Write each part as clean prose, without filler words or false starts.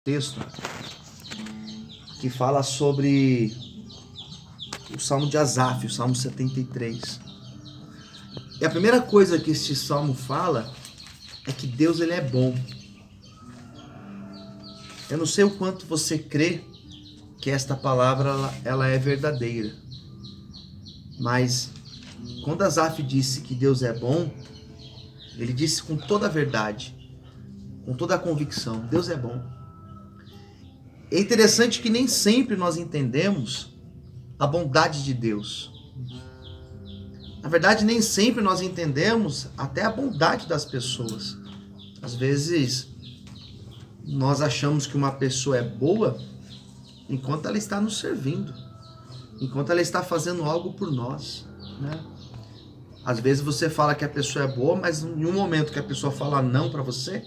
Texto que fala sobre o Salmo de Asaf, o Salmo 73. E a primeira coisa que este salmo fala é que Deus ele é bom. Eu não sei o quanto você crê que esta palavra ela é verdadeira, mas quando Asaf disse que Deus é bom, ele disse com toda a verdade, com toda a convicção: Deus é bom. É interessante que nem sempre nós entendemos a bondade de Deus. Na verdade, nem sempre nós entendemos até a bondade das pessoas. Às vezes, nós achamos que uma pessoa é boa enquanto ela está nos servindo, enquanto ela está fazendo algo por nós, né? Às vezes você fala que a pessoa é boa, mas em um momento que a pessoa fala não para você,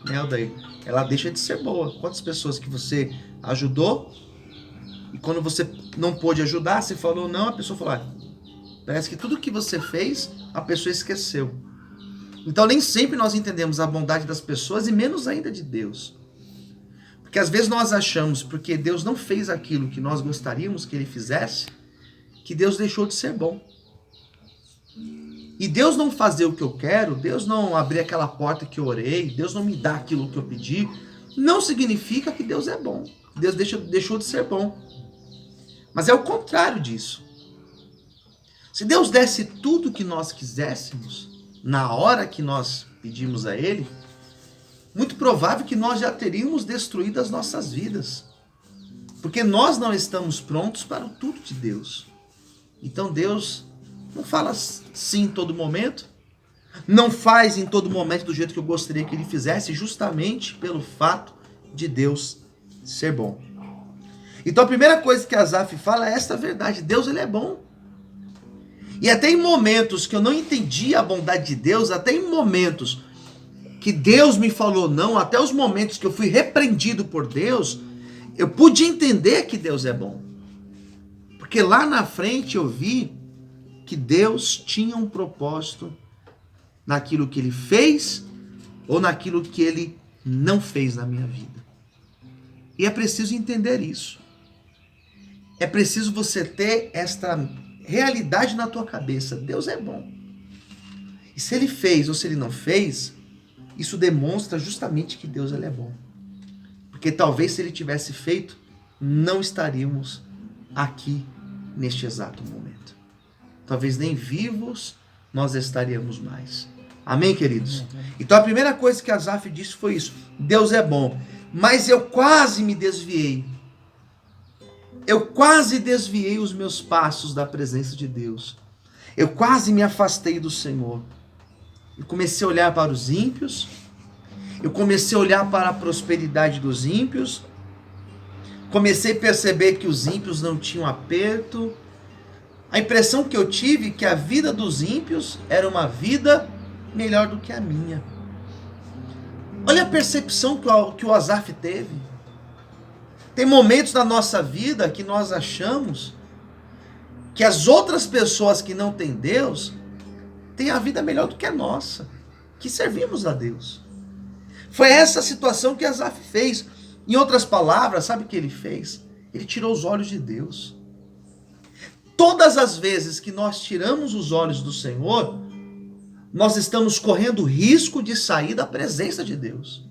né, daí ela deixa de ser boa. Quantas pessoas que você ajudou e quando você não pôde ajudar, você falou não, a pessoa falou, parece que tudo que você fez, a pessoa esqueceu. Então nem sempre nós entendemos a bondade das pessoas e menos ainda de Deus. Porque às vezes nós achamos, porque Deus não fez aquilo que nós gostaríamos que Ele fizesse, que Deus deixou de ser bom. E Deus não fazer o que eu quero, Deus não abrir aquela porta que eu orei, Deus não me dar aquilo que eu pedi, não significa que Deus é bom. Deus deixou de ser bom. Mas é o contrário disso. Se Deus desse tudo o que nós quiséssemos, na hora que nós pedimos a Ele, muito provável que nós já teríamos destruído as nossas vidas. Porque nós não estamos prontos para o tudo de Deus. Então Deus não fala sim em todo momento, não faz em todo momento do jeito que eu gostaria que Ele fizesse, justamente pelo fato de Deus ser bom. Então a primeira coisa que Asaf fala é esta verdade: Deus ele é bom. E até em momentos que eu não entendi a bondade de Deus, até em momentos que Deus me falou não, até os momentos que eu fui repreendido por Deus, eu pude entender que Deus é bom. Porque lá na frente eu vi que Deus tinha um propósito naquilo que Ele fez ou naquilo que Ele não fez na minha vida. E é preciso entender isso. É preciso você ter esta realidade na tua cabeça. Deus é bom. E se Ele fez ou se Ele não fez, isso demonstra justamente que Deus ele é bom. Porque talvez se Ele tivesse feito, não estaríamos aqui neste exato momento. Talvez nem vivos nós estaríamos mais. Amém, queridos? Então a primeira coisa que Asaf disse foi isso: Deus é bom. Mas eu quase me desviei. Eu quase desviei os meus passos da presença de Deus. Eu quase me afastei do Senhor. Eu comecei a olhar para os ímpios. Eu comecei a olhar para a prosperidade dos ímpios. Comecei a perceber que os ímpios não tinham aperto. A impressão que eu tive é que a vida dos ímpios era uma vida melhor do que a minha. Olha a percepção que o Asaf teve. Tem momentos na nossa vida que nós achamos que as outras pessoas que não têm Deus têm a vida melhor do que a nossa, que servimos a Deus. Foi essa situação que Asaf fez. Em outras palavras, sabe o que ele fez? Ele tirou os olhos de Deus. Todas as vezes que nós tiramos os olhos do Senhor, nós estamos correndo risco de sair da presença de Deus.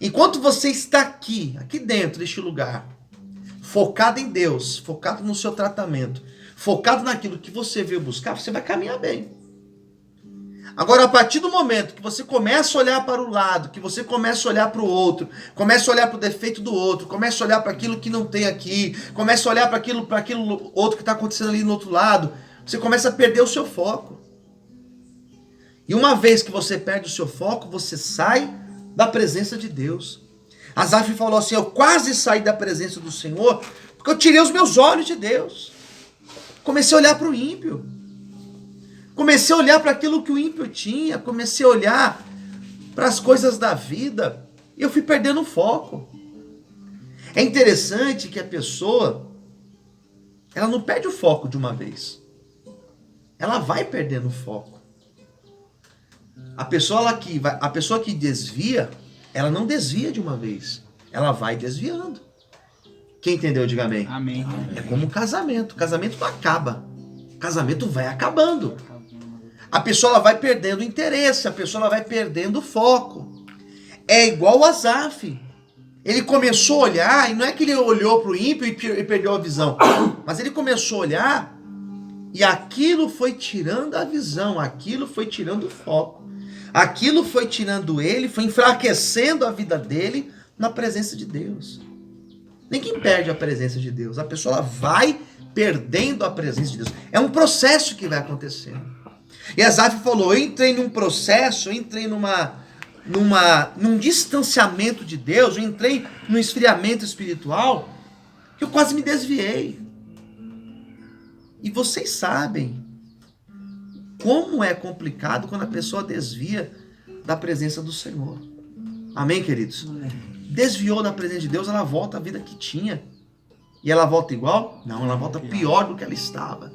Enquanto você está aqui dentro deste lugar, focado em Deus, focado no seu tratamento, focado naquilo que você veio buscar, você vai caminhar bem. Agora, a partir do momento que você começa a olhar para o lado, que você começa a olhar para o outro, começa a olhar para o defeito do outro, começa a olhar para aquilo que não tem aqui, começa a olhar para aquilo outro que está acontecendo ali no outro lado, você começa a perder o seu foco. E uma vez que você perde o seu foco, você sai da presença de Deus. Asaf falou assim: eu quase saí da presença do Senhor, porque eu tirei os meus olhos de Deus. Comecei a olhar para o ímpio. Comecei a olhar para aquilo que o ímpio tinha. Comecei a olhar para as coisas da vida. E eu fui perdendo o foco. É interessante que a pessoa, ela não perde o foco de uma vez. Ela vai perdendo o foco. A pessoa que desvia, ela não desvia de uma vez. ela vai desviando. Quem entendeu, diga amém. Amém. É como um casamento. O casamento não acaba. O casamento vai acabando. A pessoa ela vai perdendo o interesse, a pessoa ela vai perdendo o foco. É igual o Asaf. Ele começou a olhar, e não é que ele olhou para o ímpio e perdeu a visão, mas ele começou a olhar e aquilo foi tirando a visão, aquilo foi tirando o foco, aquilo foi tirando ele, foi enfraquecendo a vida dele na presença de Deus. Ninguém perde a presença de Deus, a pessoa ela vai perdendo a presença de Deus. É um processo que vai acontecendo. E Asaf falou, eu entrei num processo, eu entrei num distanciamento de Deus, eu entrei num esfriamento espiritual, que eu quase me desviei. E vocês sabem como é complicado quando a pessoa desvia da presença do Senhor. Amém, queridos? Desviou da presença de Deus, ela volta à vida que tinha. E ela volta igual? Não, ela volta pior do que ela estava.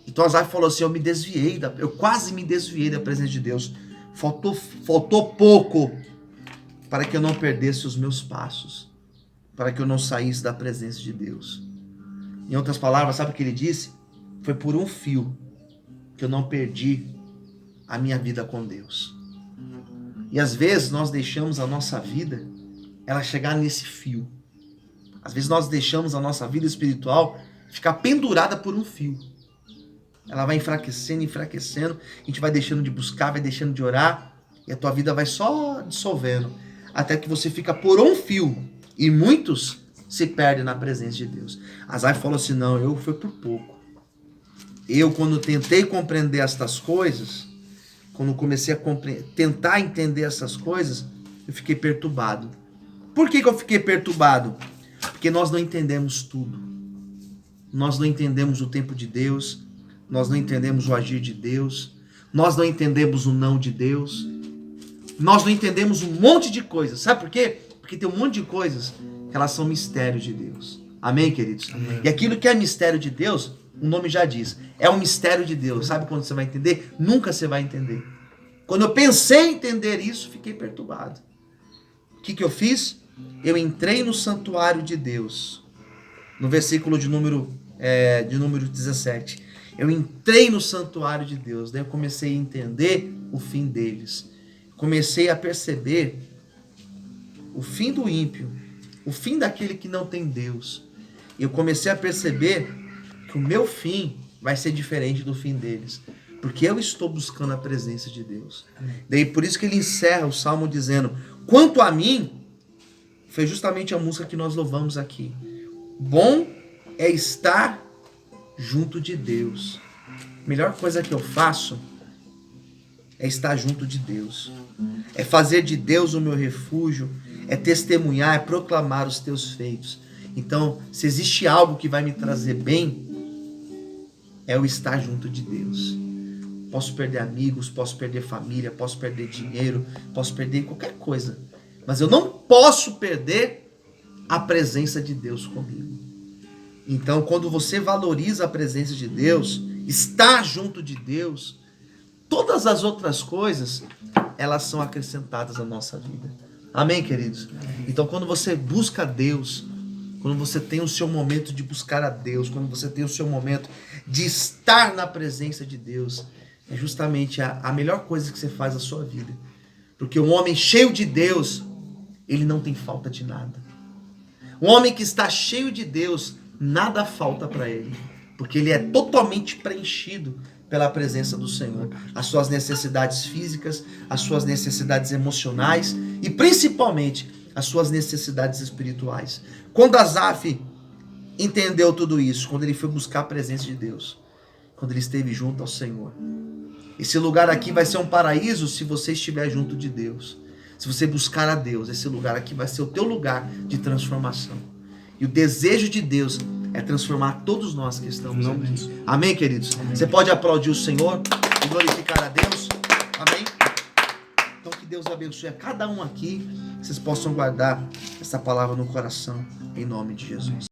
Então Asaf falou assim, eu quase me desviei da presença de Deus. Faltou pouco para que eu não perdesse os meus passos, para que eu não saísse da presença de Deus. Em outras palavras, sabe o que ele disse? Foi por um fio que eu não perdi a minha vida com Deus. E às vezes nós deixamos a nossa vida ela chegar nesse fio. Às vezes nós deixamos a nossa vida espiritual ficar pendurada por um fio. Ela vai enfraquecendo, a gente vai deixando de buscar, vai deixando de orar, e a tua vida vai só dissolvendo, até que você fica por um fio, e muitos se perdem na presença de Deus. Asaf falou assim, não, eu fui por pouco. Eu, quando tentei compreender estas coisas, quando comecei a tentar entender essas coisas, eu fiquei perturbado. Por que eu fiquei perturbado? Porque nós não entendemos tudo. Nós não entendemos o tempo de Deus, nós não entendemos o agir de Deus, nós não entendemos o não de Deus, nós não entendemos um monte de coisas. Sabe por quê? Porque tem um monte de coisas que elas são mistério de Deus. Amém, queridos? Amém. E aquilo que é mistério de Deus, o nome já diz, é um mistério de Deus. Sabe quando você vai entender? Nunca você vai entender. Quando eu pensei em entender isso, fiquei perturbado. O que eu fiz? Eu entrei no santuário de Deus, no versículo de número 17. Eu entrei no santuário de Deus, daí eu comecei a entender o fim deles. Comecei a perceber o fim do ímpio, o fim daquele que não tem Deus. E eu comecei a perceber que o meu fim vai ser diferente do fim deles, porque eu estou buscando a presença de Deus. Daí por isso que ele encerra o salmo dizendo, quanto a mim, foi justamente a música que nós louvamos aqui. Bom é estar junto de Deus. A melhor coisa que eu faço é estar junto de Deus. É fazer de Deus o meu refúgio, é testemunhar, é proclamar os teus feitos. Então, se existe algo que vai me trazer bem, é o estar junto de Deus. Posso perder amigos, posso perder família, posso perder dinheiro, posso perder qualquer coisa. Mas eu não posso perder a presença de Deus comigo. Então, quando você valoriza a presença de Deus, estar junto de Deus, todas as outras coisas, elas são acrescentadas à nossa vida. Amém, queridos? Então, quando você busca Deus, quando você tem o seu momento de buscar a Deus, quando você tem o seu momento de estar na presença de Deus, é justamente a melhor coisa que você faz na sua vida. Porque um homem cheio de Deus, ele não tem falta de nada. Um homem que está cheio de Deus, nada falta para ele, porque ele é totalmente preenchido pela presença do Senhor. As suas necessidades físicas, as suas necessidades emocionais e principalmente as suas necessidades espirituais. Quando Asaf entendeu tudo isso, quando ele foi buscar a presença de Deus, quando ele esteve junto ao Senhor, esse lugar aqui vai ser um paraíso se você estiver junto de Deus. Se você buscar a Deus, esse lugar aqui vai ser o teu lugar de transformação. E o desejo de Deus é transformar todos nós que estamos aqui. Amém, queridos? Amém. Você pode aplaudir o Senhor e glorificar a Deus. Amém? Então que Deus abençoe a cada um aqui. Que vocês possam guardar essa palavra no coração, em nome de Jesus.